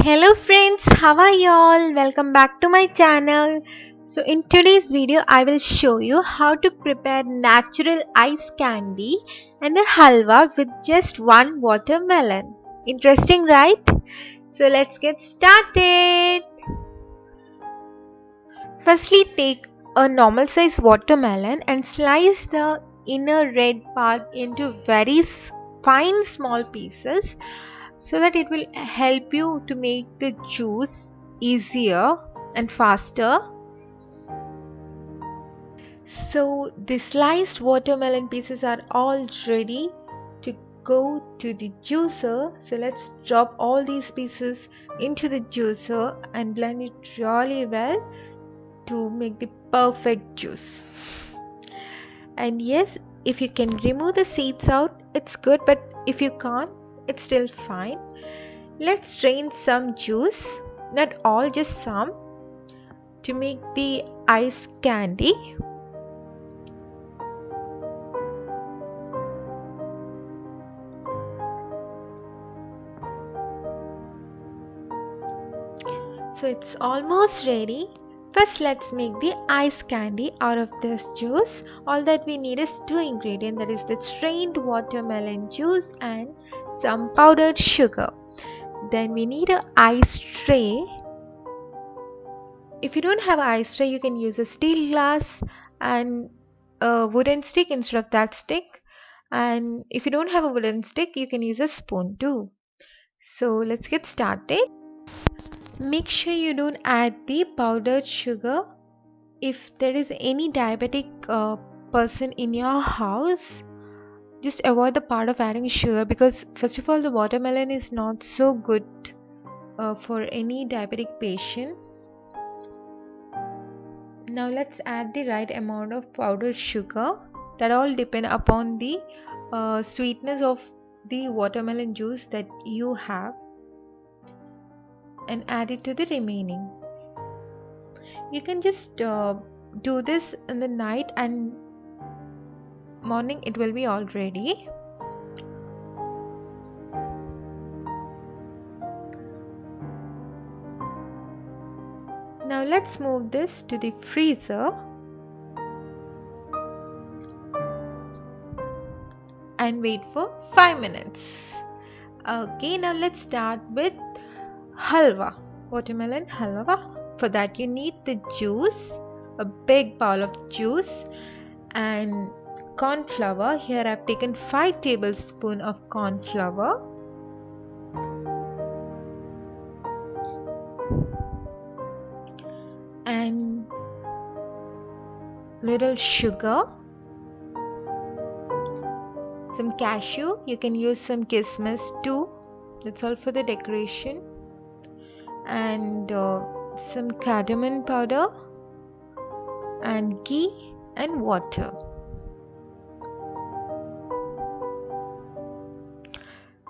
Hello friends, how are y'all? Welcome back to my channel. So in today's video I will show you how to prepare natural ice candy and a halwa with just one watermelon. Interesting, right? So let's get started. Firstly, take a normal size watermelon and slice the inner red part into very fine small pieces so that it will help you to make the juice easier and faster. So the sliced watermelon pieces are all ready to go to the juicer. So let's drop all these pieces into the juicer and blend it really well to make the perfect juice. And yes, if you can remove the seeds out, it's good, but if you can't, it's still fine. Let's strain some juice, not all, just some, to make the ice candy. So it's almost ready. First, let's make the ice candy out of this juice. All that we need is two ingredients, that is the strained watermelon juice and some powdered sugar. Then we need an ice tray. If you don't have an ice tray, you can use a steel glass and a wooden stick instead of that stick. And if you don't have a wooden stick, you can use a spoon too. So let's get started. Make sure you don't add the powdered sugar. If there is any diabetic person in your house, just avoid the part of adding sugar, because first of all the watermelon is not so good for any diabetic patient. Now let's add the right amount of powdered sugar. That all depend upon the sweetness of the watermelon juice that you have, and add it to the remaining. You can just do this in the night, and morning it will be all ready. Now let's move this to the freezer and wait for 5 minutes. Okay, now let's start with halwa, watermelon halwa. For that you need the juice, a big bowl of juice, and corn flour. Here I've taken 5 tablespoons of corn flour, and little sugar, some cashew. You can use some kismis too, that's all for the decoration, and some cardamom powder, and ghee and water.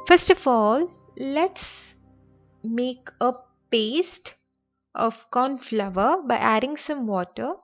First of all, let's make a paste of corn flour by adding some water.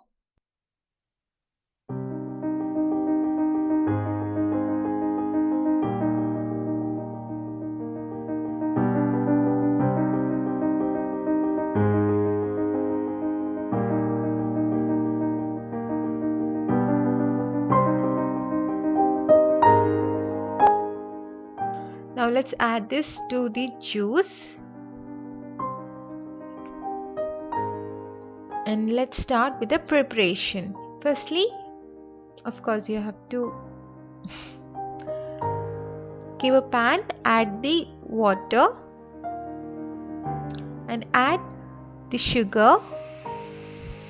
Now let's add this to the juice, and let's start with the preparation. Firstly, of course, you have to keep a pan, add the water, and add the sugar.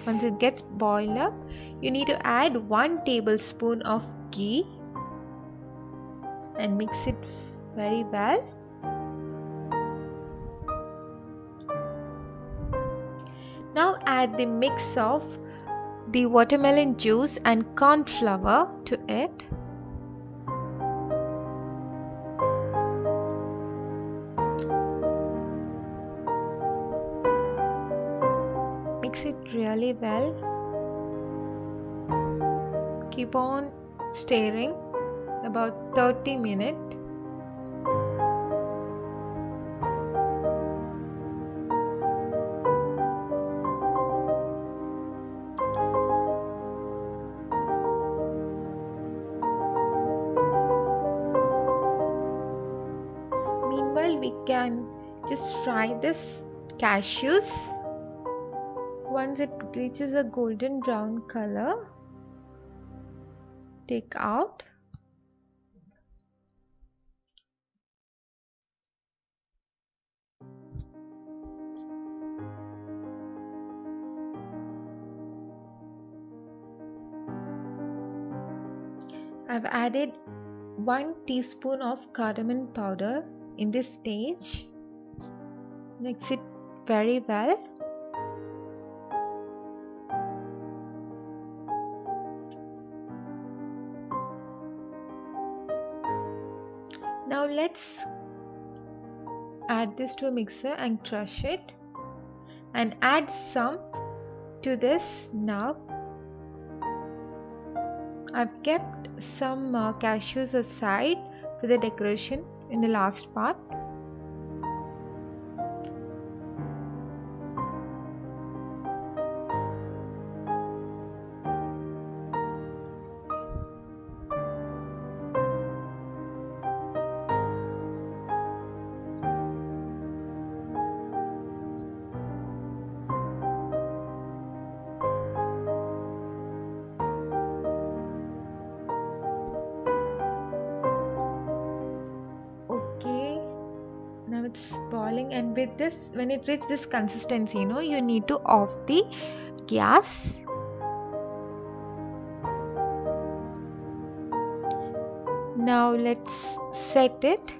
Once it gets boiled up, you need to add 1 tablespoon of ghee and mix it very well. Now add the mix of the watermelon juice and corn flour to it. Mix it really well. Keep on stirring about 30 minutes. Just fry this cashews. Once it reaches a golden brown color, take out. I've added 1 teaspoon of cardamom powder in this stage. Mix it very well. Now let's add this to a mixer and crush it, and add some to this now. I've kept some cashews aside for the decoration in the last part. Now it's boiling, and with this, when it reaches this consistency, you need to off the gas. Now let's set it.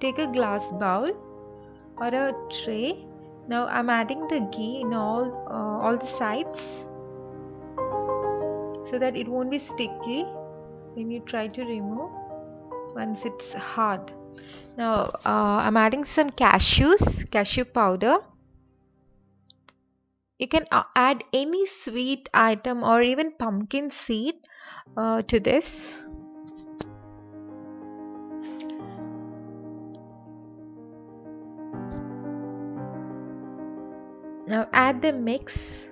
Take a glass bowl or a tray. Now I'm adding the ghee in all the sides so that it won't be sticky when you try to remove once it's hard. Now I'm adding some cashew powder. You can add any sweet item or even pumpkin seed to this. Now add the mix.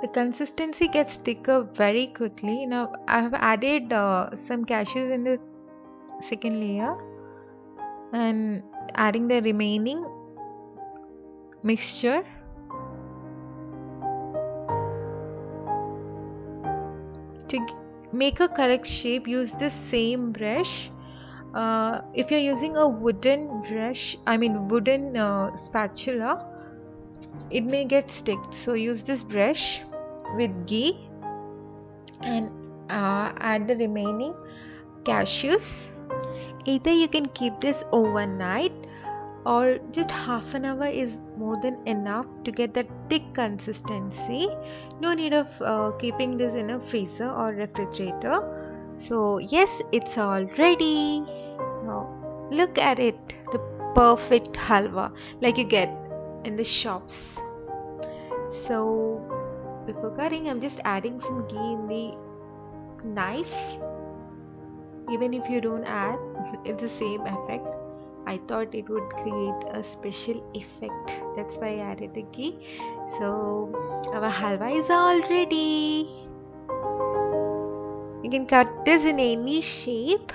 The consistency gets thicker very quickly. Now I have added some cashews in the second layer and adding the remaining mixture. To make a correct shape, use the same brush. If you're using a wooden spatula, it may get stick, so use this brush with ghee and add the remaining cashews. Either you can keep this overnight or just half an hour is more than enough to get that thick consistency. No need of keeping this in a freezer or refrigerator. So yes, it's all ready. Now look at it, the perfect halwa like you get in the shops. So before cutting, I'm just adding some ghee in the knife. Even if you don't add, it's the same effect. I thought it would create a special effect, that's why I added the ghee. So our halwa is all ready. You can cut this in any shape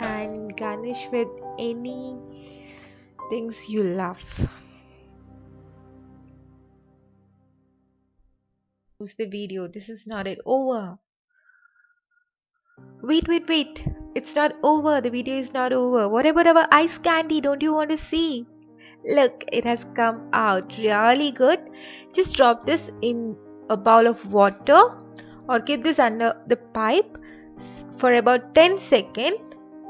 and garnish with any things you love. Pause the video. This is not it over. Wait. It's not over. The video is not over. What about our ice candy? Don't you want to see? Look, it has come out really good. Just drop this in a bowl of water or keep this under the pipe for about 10 seconds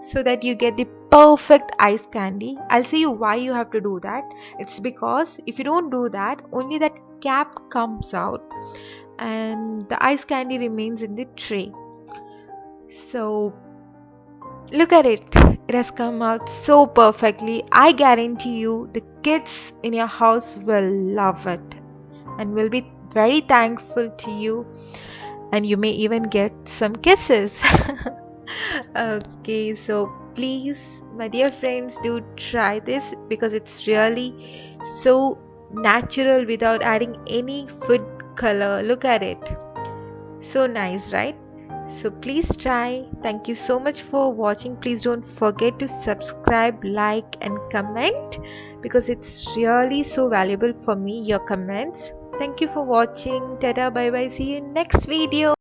so that you get the perfect ice candy. I'll see you why you have to do that. It's because if you don't do that, only that cap comes out and the ice candy remains in the tray. So look at it. It has come out so perfectly. I guarantee you the kids in your house will love it and will be very thankful to you, and you may even get some kisses. Okay, so please, my dear friends, do try this because it's really so natural without adding any food color. Look at it. So nice, right? So please try. Thank you so much for watching. Please don't forget to subscribe, like and comment, because it's really so valuable for me, your comments. Thank you for watching. Tada, bye bye. See you in next video.